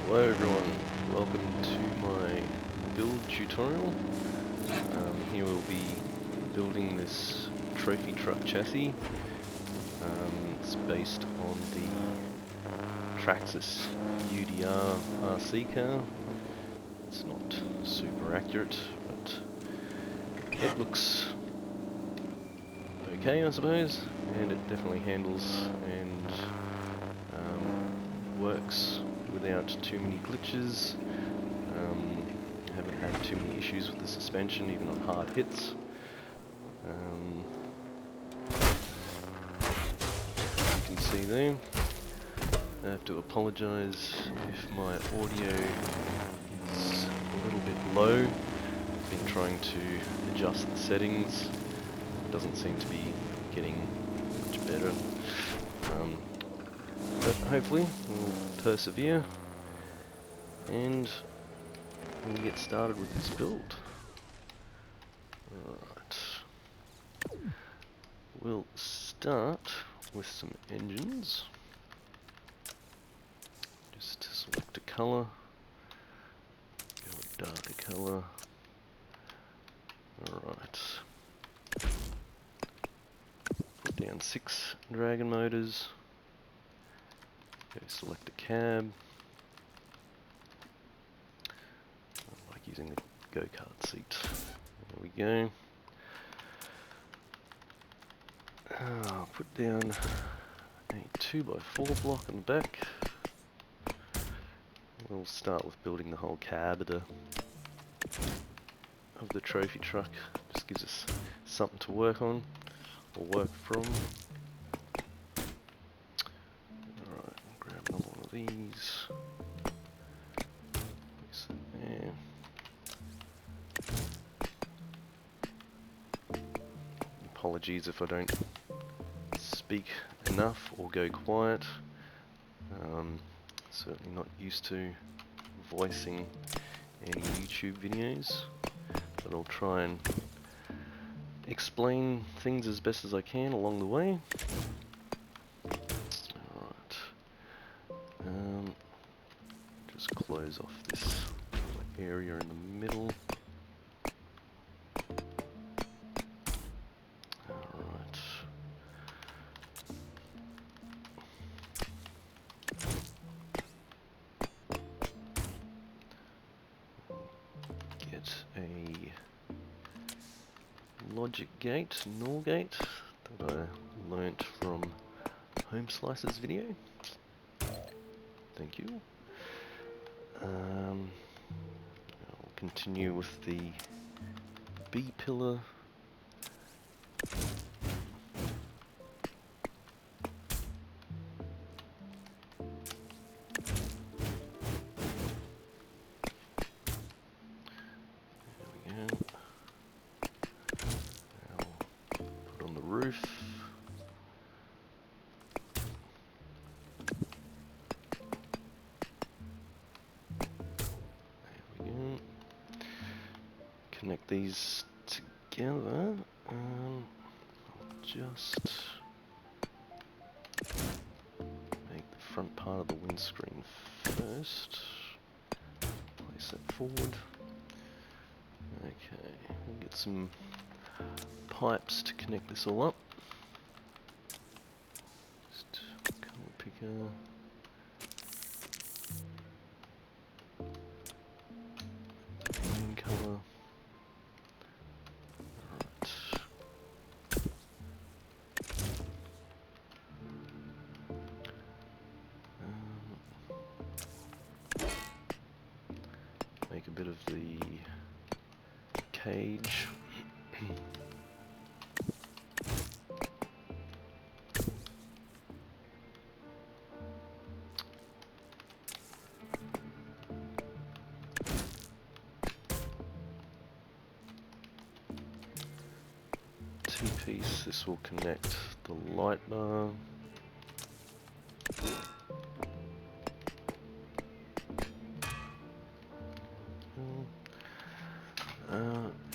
Hello everyone, welcome to my build tutorial. Here we'll be building this trophy truck chassis. It's based on the Traxxas UDR RC car. It's not super accurate, but it looks okay I suppose, and it definitely handles and works without too many glitches. Haven't had too many issues with the suspension, even on hard hits. You can see there. I have to apologise if my audio is a little bit low. I've been trying to adjust the settings. It doesn't seem to be getting much better. But hopefully we'll persevere and we'll get started with this build. Right. We'll start with some engines. Just select a colour. Go with darker colour. Alright. Put down 6 Dragon motors. Go select a cab. I like using the go-kart seat. There we go. I'll put down a 2x4 block in the back. We'll start with building the whole cab of the trophy truck. Just gives us something to work on or work from. Alright, grab another one of these. Place it there. Apologies if I don't speak enough or go quiet. Certainly not used to voicing any YouTube videos, but I'll try and explain things as best as I can along the way. Alright, just close off this area in the middle. Alright. Get a logic gate, NOR gate, that I learnt from Home Slice's video. Thank you. I'll continue with the B pillar. Roof. There we go. Connect these together. I'll just make the front part of the windscreen first. Place that forward. Okay, we'll get some pipes to connect this all up. Just color picker. Green color. Alright. Make a bit of the cage. Two-piece, this will connect the light bar.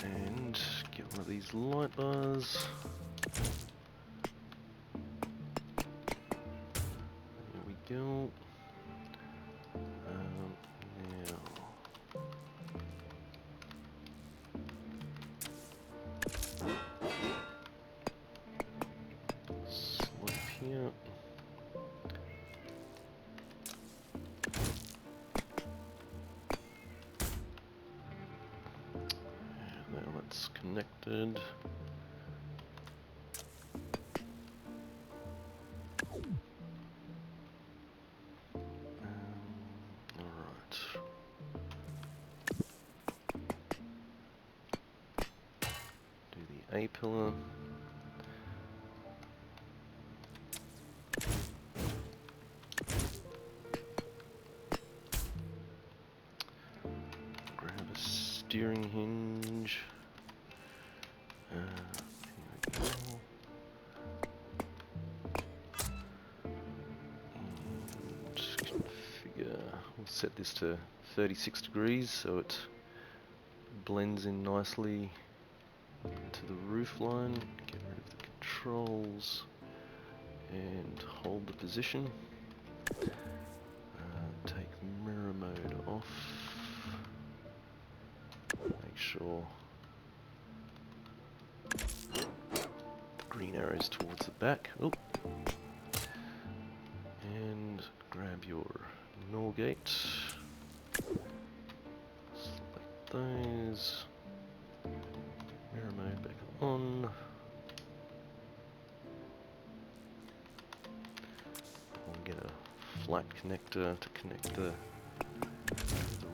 And get one of these light bars. There we go. connected. Alright. Do the A-pillar. Grab a steering hinge. Here we go. And configure. We'll set this to 36 degrees so it blends in nicely to the roof line. Get rid of the controls and hold the position. Take mirror mode off. Make sure the green arrow's towards the back. Oh. And grab your null gate. Select those. Mirror mode back on. We'll get a flat connector to connect the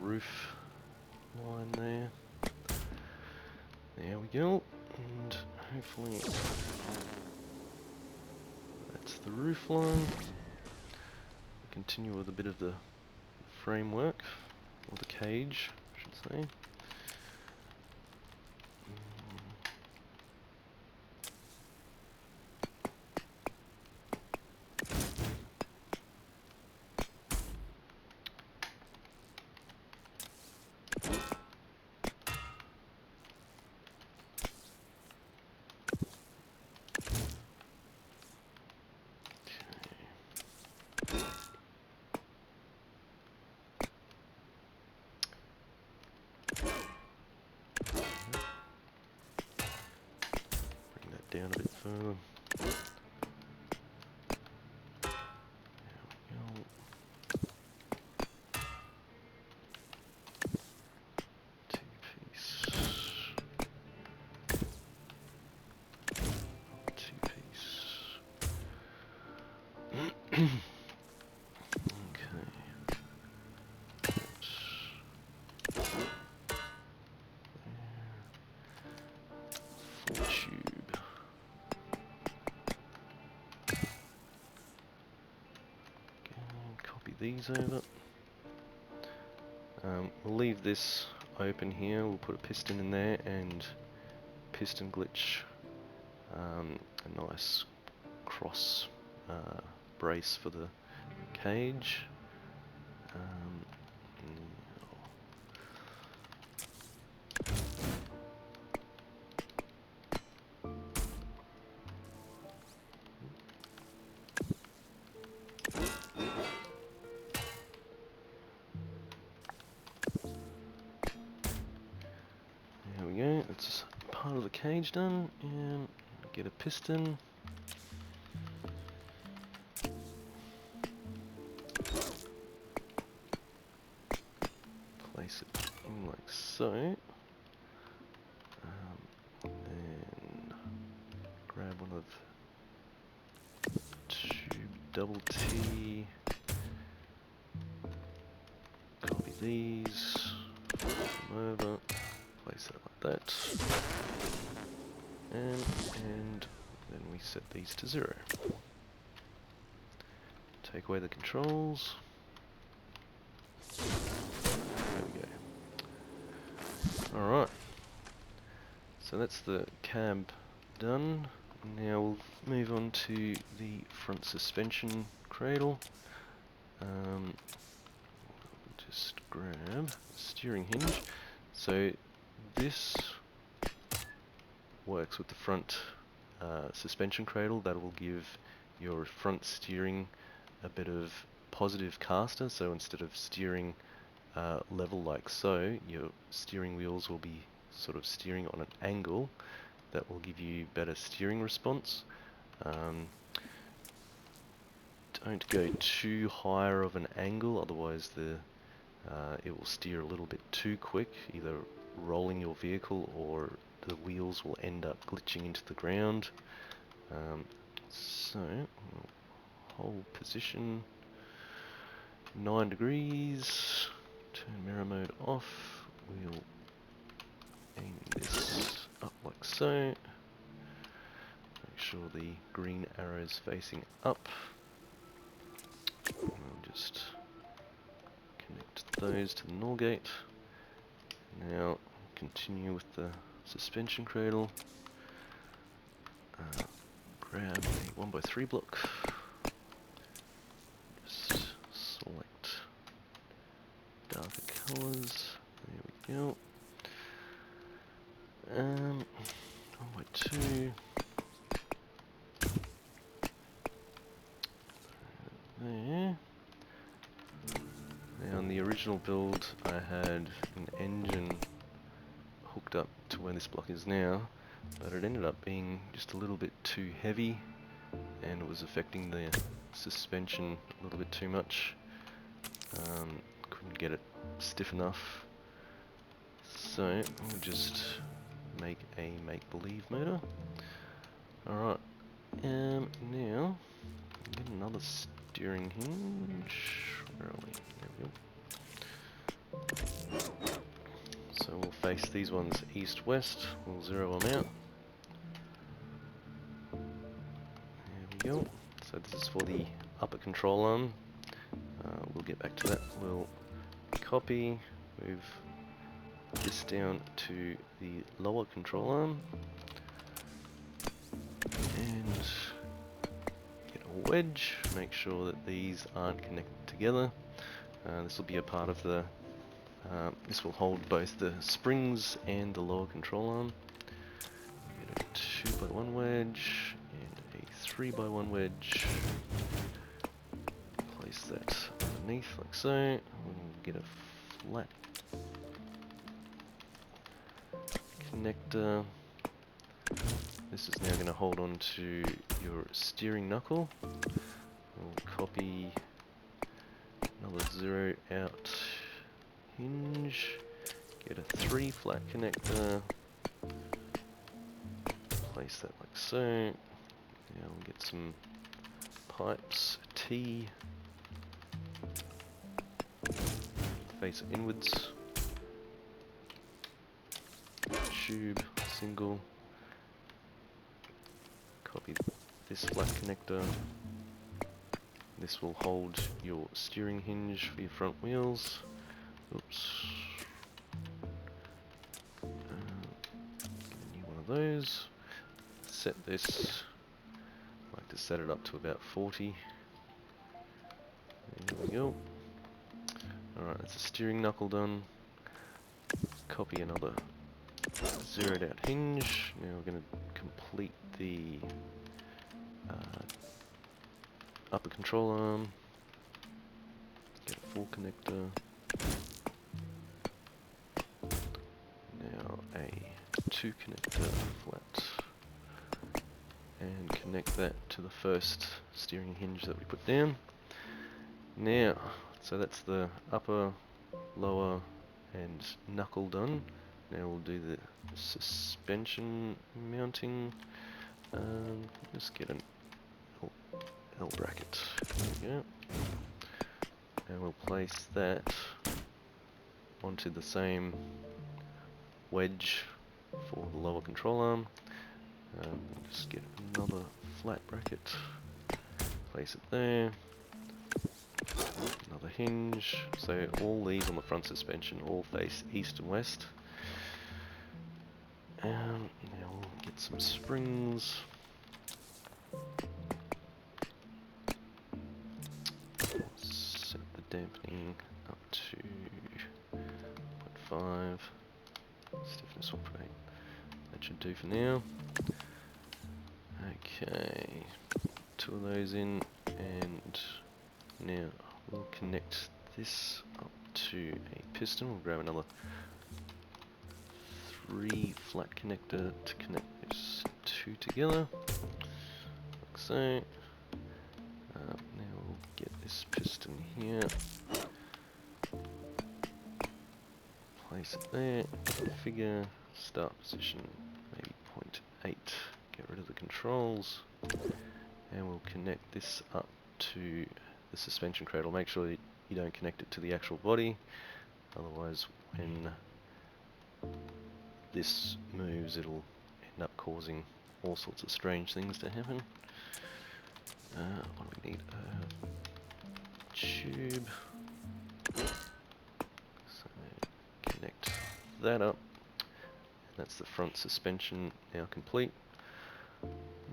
roof line there. There we go. And hopefully that's the roof line. Continue with a bit of the framework, or the cage, I should say. Down a bit further. There we go. Two-piece. Okay. Full tube. Copy these over. We'll leave this open here. We'll put a piston in there and piston glitch, a nice cross brace for the cage. There we go, that's part of the cage done, and get a piston. Place it in like so. Then grab one of tube double T. Copy these. Flip them over. Place that like that. And then we set these to 0. Take away the controls. There we go. Alright. So that's the cab done. Now we'll move on to the front suspension cradle. Just grab the steering hinge. So this works with the front suspension cradle. That will give your front steering a bit of positive caster. So instead of steering level like so, your steering wheels will be sort of steering on an angle. That will give you better steering response. Don't go too higher of an angle, otherwise it will steer a little bit too quick, either rolling your vehicle or the wheels will end up glitching into the ground. So we'll hold position 9 degrees, turn mirror mode off, we'll aim this up like so, make sure the green arrow is facing up, we'll just connect those to the NOR gate. Now continue with the suspension cradle, grab a 1x3 block, just select darker colours, there we go, 1x2, there. Now on the original build I had an engine hooked up to where this block is now, but it ended up being just a little bit too heavy and it was affecting the suspension a little bit too much. Couldn't get it stiff enough, so we'll just make a make-believe motor. Alright, now get another steering hinge. Where are we? There we go. So we'll face these ones east-west, we'll zero them out. There we go. So this is for the upper control arm. We'll get back to that. We'll copy, move this down to the lower control arm, and get a wedge, make sure that these aren't connected together. This will be a part of the, this will hold both the springs and the lower control arm. Get a 2x1 wedge and a 3x1 wedge. Place that underneath like so. We'll get a flat connector. This is now going to hold on to your steering knuckle. We'll copy another 0 out hinge, get a 3 flat connector, place that like so. Now we'll get some pipes, T, face it inwards, tube, single, copy this flat connector. This will hold your steering hinge for your front wheels. Oops. Get a new one of those. Set this. I like to set it up to about 40. There we go. Alright, that's a steering knuckle done. Copy another zeroed out hinge. Now we're going to complete the upper control arm. Get a full connector. Now a 2 connector flat. And connect that to the first steering hinge that we put down. Now, so that's the upper, lower and knuckle done. Now we'll do the suspension mounting. Just get an L bracket. There we go. And we'll place that onto the same wedge for the lower control arm. Just get another flat bracket, place it there, another hinge, so all these on the front suspension all face east and west. And now we'll get some springs. Set the dampening up to 0.5, stiffness 1.8. That should do for now. Okay, 2 of those in, and now we'll connect this up to a piston. We'll grab another 3 flat connector to connect those 2 together, like so. Now we'll get this piston here, place it there, configure, start position 8. Get rid of the controls, and we'll connect this up to the suspension cradle. Make sure that you don't connect it to the actual body, otherwise when this moves it'll end up causing all sorts of strange things to happen. What do we need? A tube. So connect that up. That's the front suspension now complete.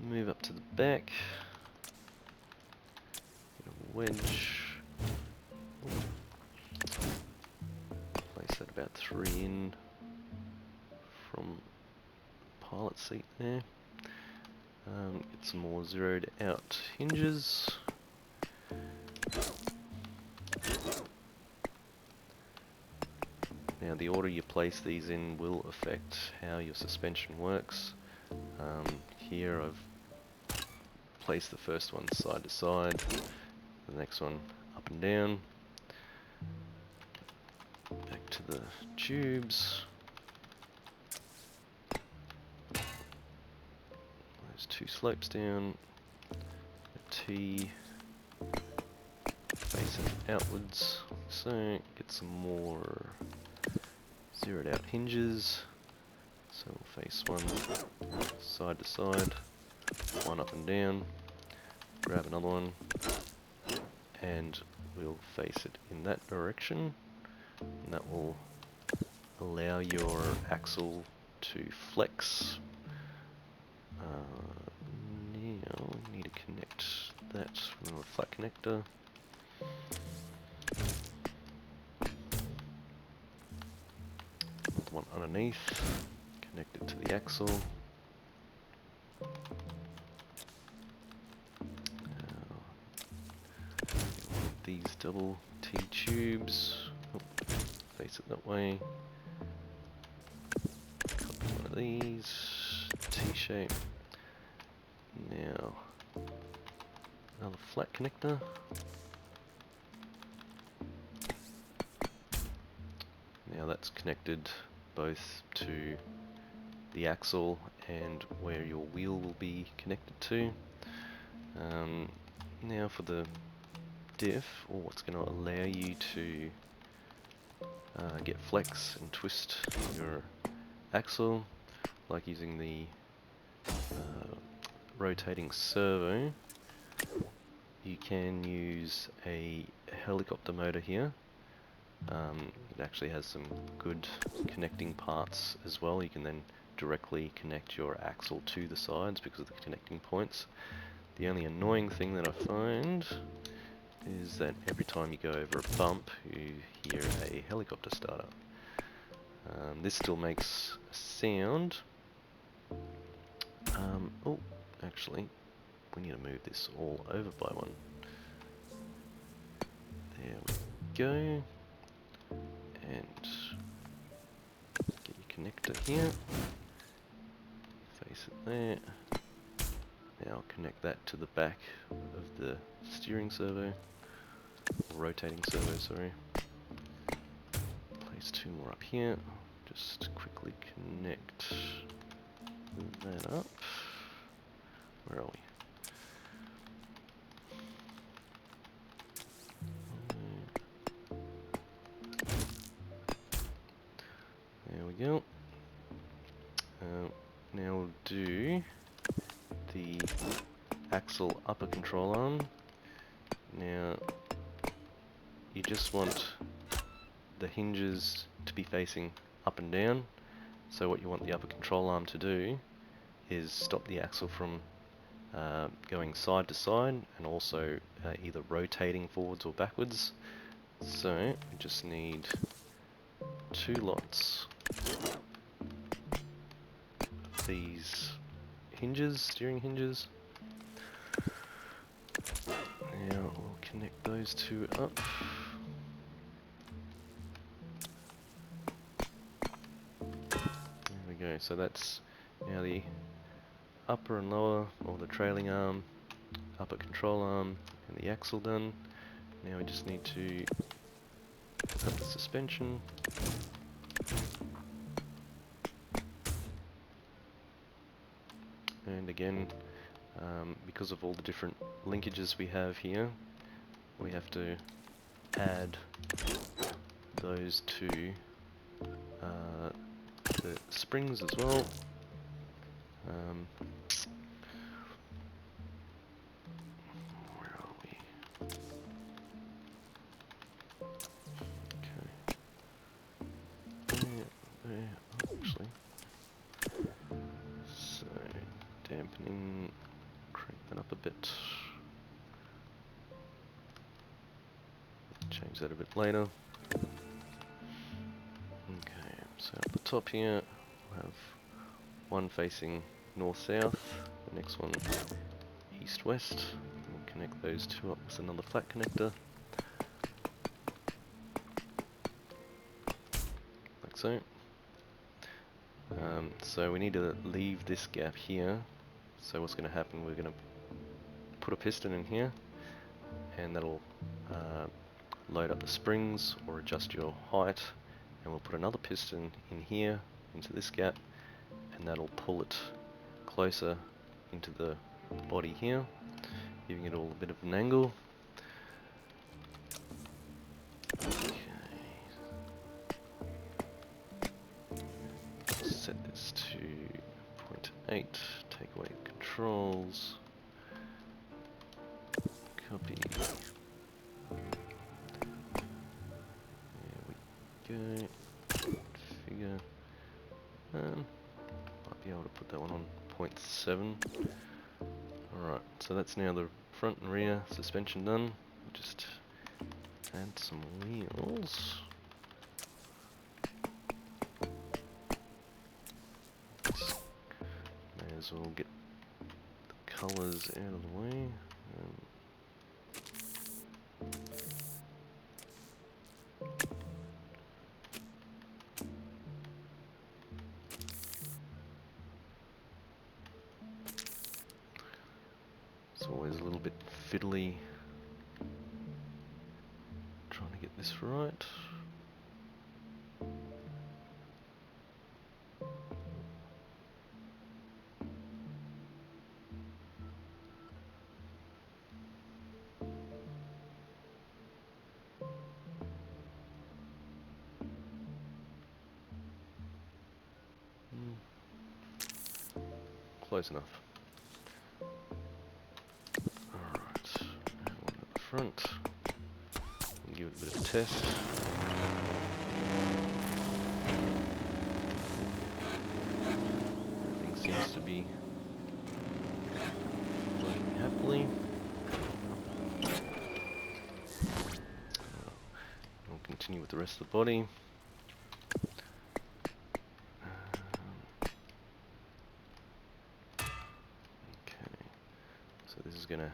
Move up to the back. Get a wedge. Place that about 3 in from pilot seat there. Get some more zeroed out hinges. Now the order you place these in will affect how your suspension works. Here I've placed the first one side to side, the next one up and down. Back to the tubes. Those 2 slopes down. A T facing outwards. So get some more zeroed out hinges. So we'll face one side to side, one up and down, grab another one, and we'll face it in that direction, and that will allow your axle to flex. Now we need to connect that with a flat connector. Another one underneath. Connect it to the axle. These double T tubes. Oh, face it that way. Copy one of these. T shape. Now another flat connector. Now that's connected both to the axle and where your wheel will be connected to. Now for the diff, or what's going to allow you to get flex and twist your axle, like using the rotating servo, you can use a helicopter motor here. It actually has some good connecting parts as well. You can then directly connect your axle to the sides because of the connecting points. The only annoying thing that I find is that every time you go over a bump you hear a helicopter start up. This still makes a sound. Oh, actually we need to move this all over by one. There we go. And get your connector here. Face it there. Now connect that to the back of the steering servo, or rotating servo, sorry. Place 2 more up here. Just quickly connect that up. Where are we? There we go. Now we'll do the axle upper control arm. Now you just want the hinges to be facing up and down. So what you want the upper control arm to do is stop the axle from going side to side, and also either rotating forwards or backwards. So we just need 2 lots of these hinges, steering hinges. Now we'll connect those 2 up. There we go. So that's now the upper and lower, or the trailing arm, upper control arm, and the axle done. Now we just need to cut the suspension. again, because of all the different linkages we have here, we have to add those to the springs as well. Where are we? Okay. There, actually. So, dampening, crank that up a bit. Change that a bit later. Okay, so at the top here, we'll have one facing north-south, the next one east-west. We'll connect those two up with another flat connector, like so. So we need to leave this gap here. So what's going to happen, we're going to put a piston in here, and that'll load up the springs or adjust your height, and we'll put another piston in here into this gap, and that'll pull it closer into the body here, giving it all a bit of an angle. Okay. Set this to 0.8, take away the controls, copy. There we go. Figure. Might be able to put that one on 0.7. Alright, so that's now the front and rear suspension done. Just add some wheels. May as well get the colours out of the way. It's always a little bit fiddly trying to get this right. Close enough. Alright, one at the front. We'll give it a bit of a test. Everything seems to be working happily. We'll continue with the rest of the body. This is going to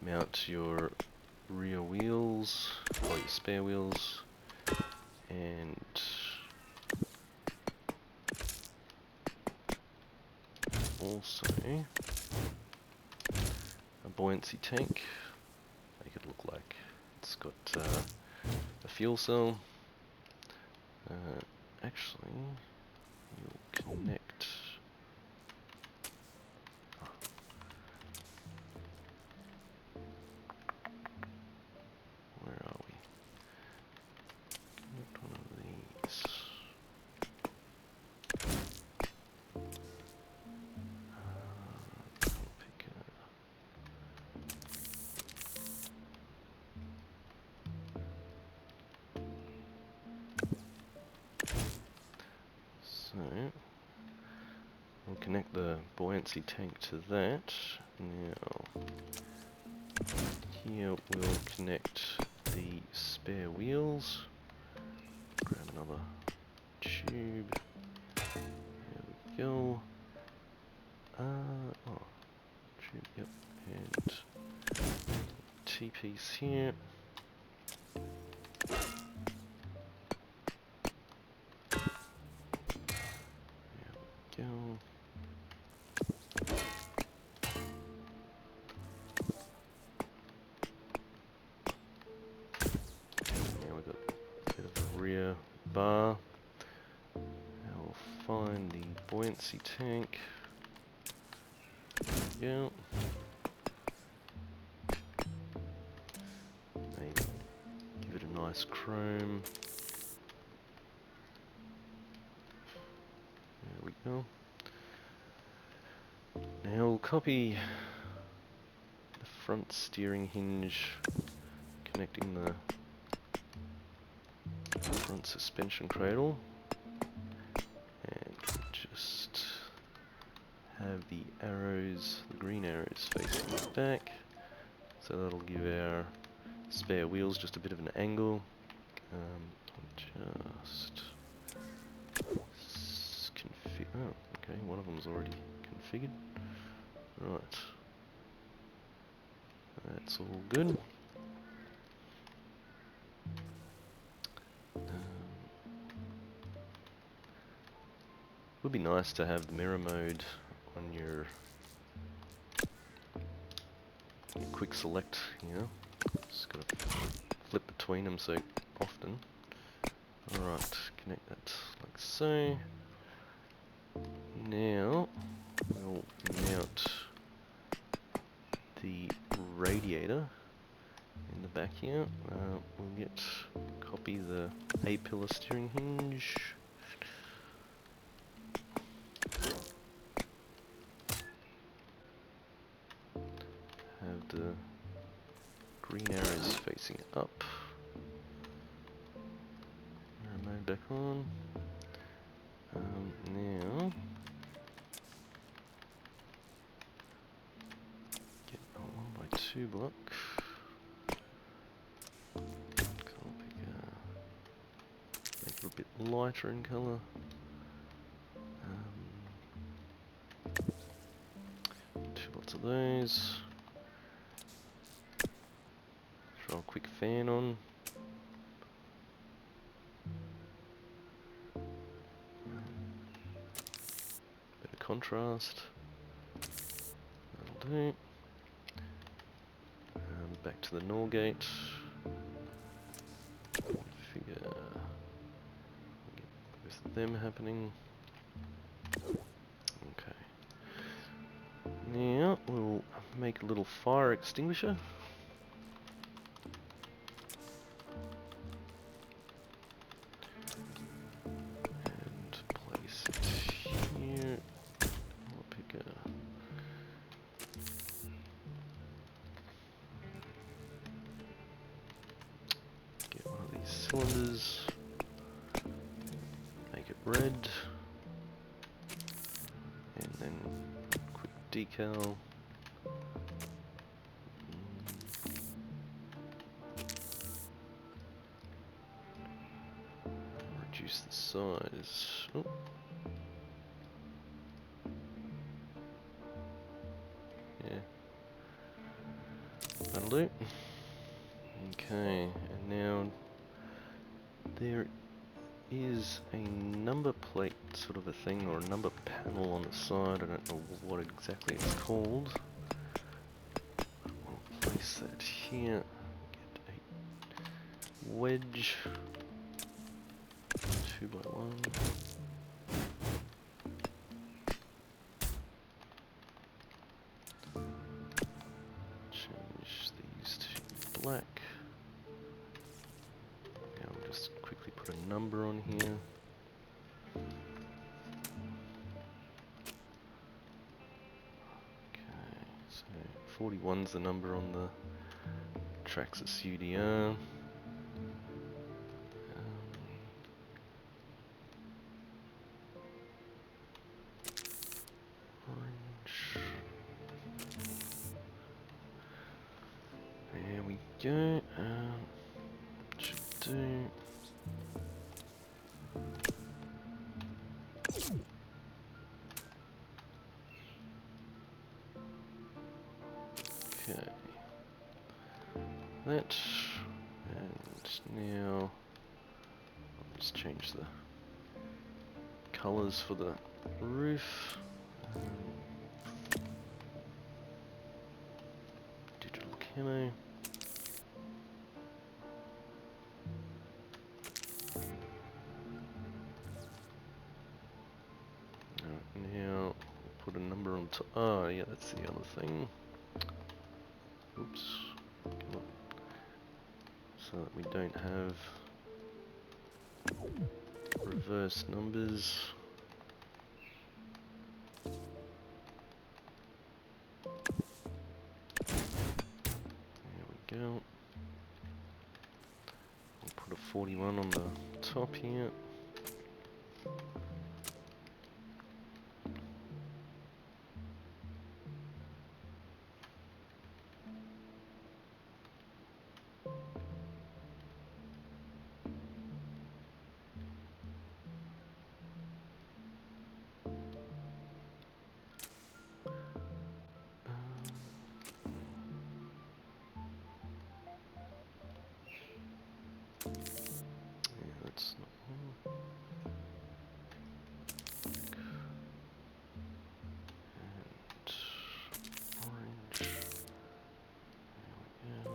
mount your rear wheels, or your spare wheels, and also a buoyancy tank. Make it look like it's got a fuel cell. Actually, you'll connect. We'll connect the buoyancy tank to that. Now, here we'll connect the spare wheels. Grab another tube. There we go. Oh, tube, yep. And T-piece here. Go. Now we've got a bit of a rear bar. Now we'll find the buoyancy tank. Yeah. Maybe give it a nice chrome. There we go. Now we'll copy the front steering hinge connecting the front suspension cradle, and just have the arrows, the green arrows facing back, so that'll give our spare wheels just a bit of an angle. Just configure. Oh, okay, one of them's already configured. Right, that's all good. Would be nice to have the mirror mode on your quick select, you know. Just gotta flip between them so often. Alright, connect that like so. Now we'll mount the radiator in the back here. We'll copy the A-pillar steering hinge. Have the green arrows facing up. Mirror mode back on. Now get a 1x2 block. Make it a bit lighter in colour. Two lots of those. Throw a quick fan on. Bit of contrast. That'll do. Back to the NOR gate. Configure. Get both of them happening. Okay. Now we'll make a little fire extinguisher. And place it here. I'll pick a one of these cylinders, make it red, and then quick decal. Reduce the size. Oh. Yeah, that'll do. Okay, and now there is a number plate sort of a thing, or a number panel on the side. I don't know what exactly it's called. We'll place that here. Get a wedge, 2x1. Change these to black. Now we'll just quickly put a number on here. Okay, so 41's the number on the Traxxas UDR. Orange. There we go. Should do. Okay. That, and now I'll just change the colours for the roof. Digital camo. Now we'll put a number on Oh, yeah, that's the other thing. Oops. Come on. So that we don't have reverse numbers. There we go. We'll put a 41 on the top here. Yeah, that's not one. And orange. There we go.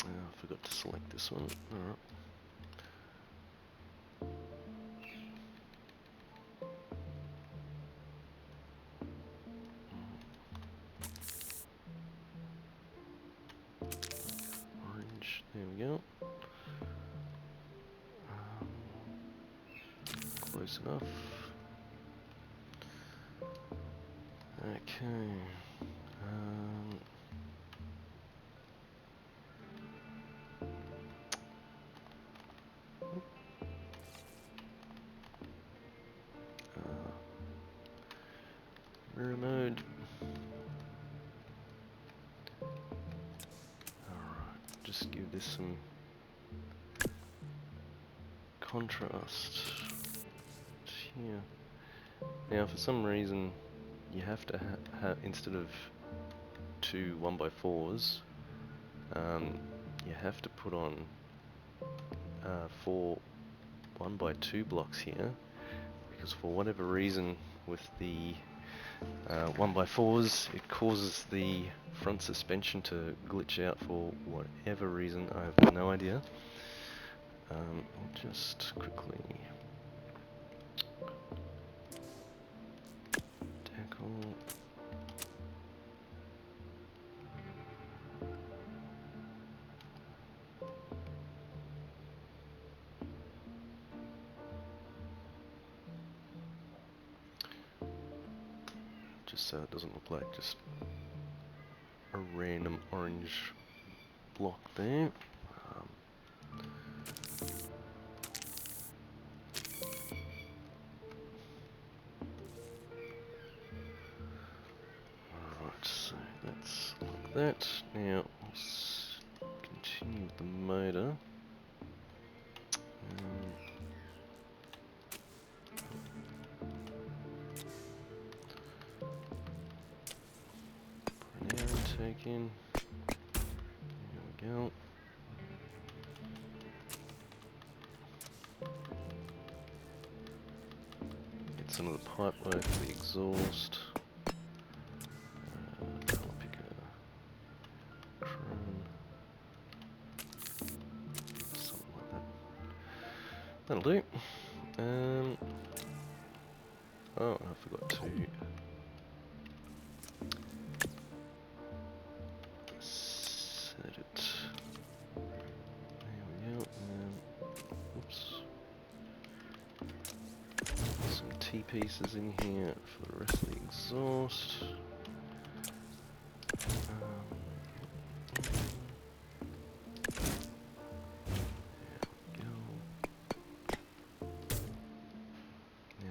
I forgot to select this one. Alright. Orange, there we go. Close enough. Okay. Mirror mode. Alright, just give this some contrast here. Now, for some reason, you have to have, instead of two 1x4s, you have to put on 4 1x2 blocks here, because for whatever reason with the 1x4s, it causes the front suspension to glitch out for whatever reason. I have no idea. I'll just quickly tackle. Just so it doesn't look like just a random orange block there. Alright, so that's like that. Now, let's continue with the motor. Put an arrow take in. There we go. Get some of the pipe work for the exhaust. I'll pick a chrome. Something like that. That'll do. Oh, I forgot to set it. There we go. Oops. Some T-pieces in here for the rest of the exhaust.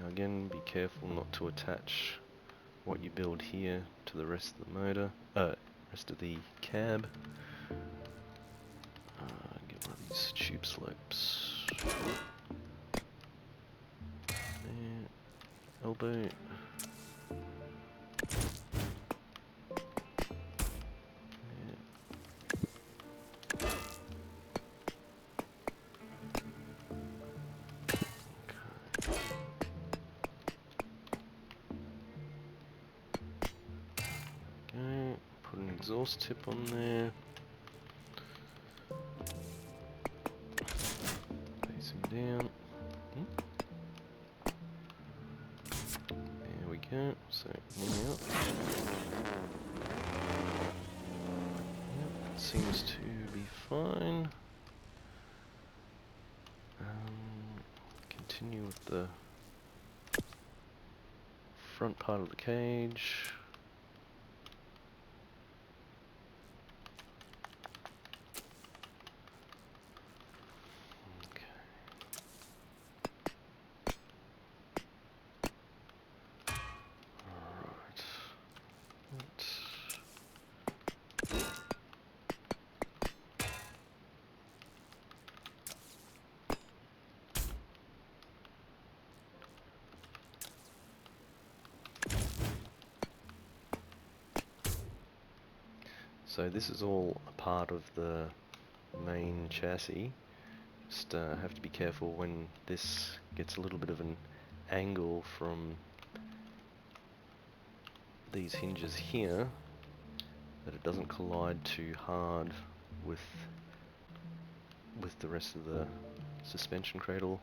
Again, be careful not to attach what you build here to the rest of the motor, rest of the cab. Get one of these tube slopes. There. Elbow. Put an exhaust tip on there. Face him down. go. So now, yep, seems to be fine. Continue with the front part of the cage. So this is all a part of the main chassis. Just have to be careful when this gets a little bit of an angle from these hinges here, that it doesn't collide too hard with the rest of the suspension cradle.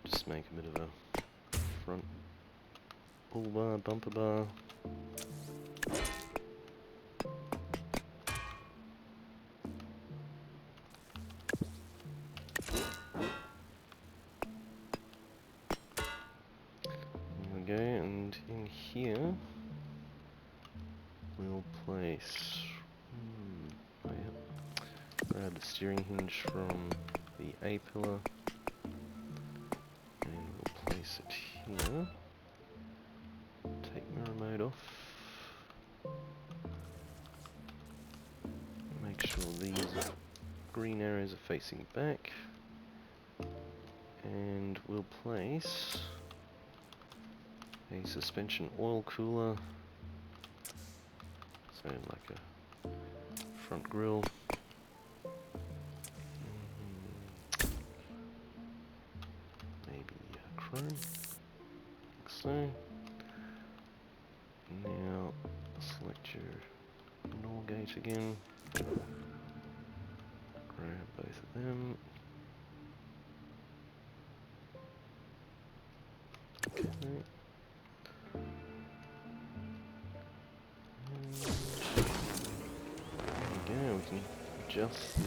Just make a bit of a front bull bar, bumper bar. There we go, and in here we'll place, oh yeah, grab the steering hinge from the A pillar. Place it here. Take mirror mode off. Make sure these green arrows are facing back. And we'll place a suspension oil cooler. So like a front grille. Chrome, like so. Now select your NOR gauge again. Grab both of them. Okay. There we go. We can adjust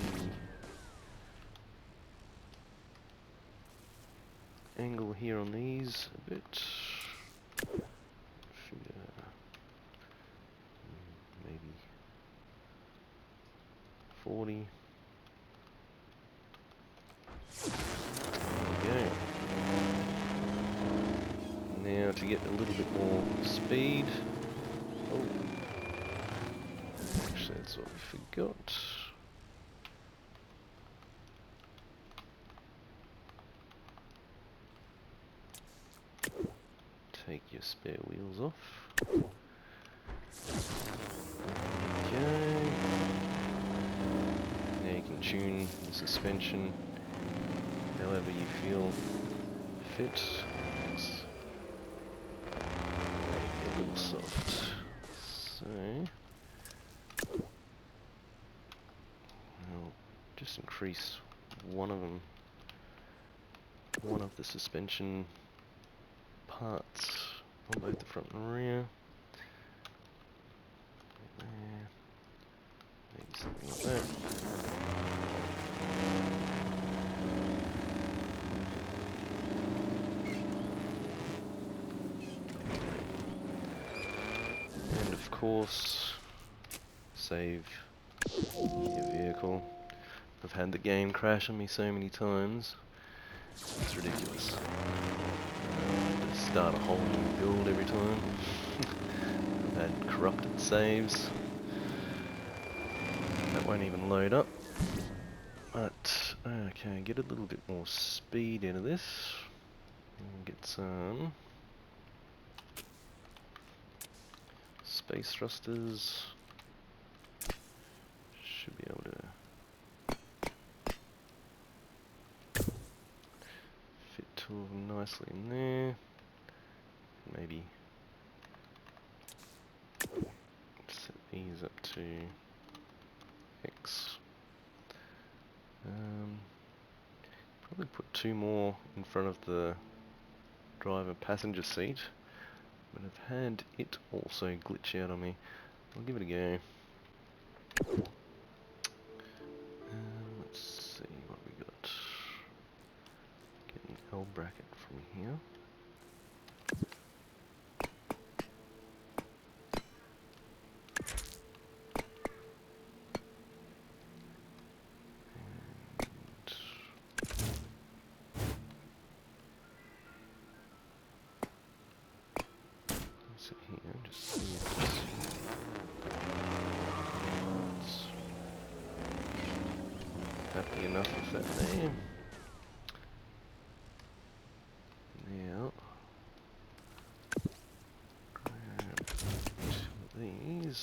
the angle here on these a bit. Maybe 40. There we go. Now to get a little bit more speed. Oh, actually that's what we forgot. Take your spare wheels off. Okay. Now you can tune the suspension however you feel fit. It's a little soft. So I'll just increase one of the suspension parts on both the front and rear. Maybe something like that. course, save your vehicle. I've had the game crash on me so many times, it's ridiculous. Just start a whole new build every time. I've had corrupted saves. That won't even load up. But, okay, get a little bit more speed into this. And get some space thrusters. Should be able to fit two of them nicely in there. Maybe set these up to X. Probably put two more in front of the driver passenger seat, but I've had it also glitch out on me. I'll give it a go. Let's see what we got. Get an L bracket from here. Sit here, just see if it's happy enough with that name. Now, grab two of these,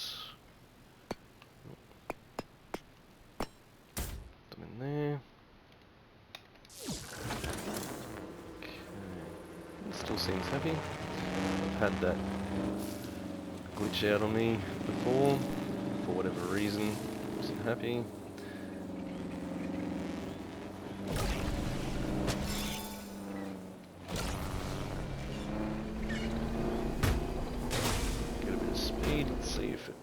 put them in there. Okay, it still seems happy. I've had that glitch out on me before, for whatever reason, wasn't happy. Get a bit of speed, let's see if it...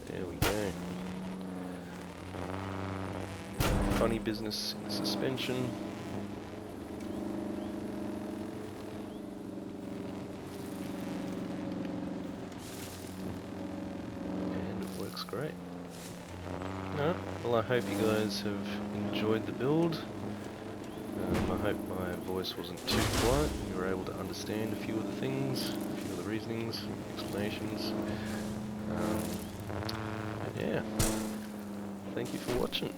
There we go. Funny business in suspension. Works great. No, well, I hope you guys have enjoyed the build. I hope my voice wasn't too quiet. You were able to understand a few of the things, a few of the reasonings, explanations. Yeah, thank you for watching.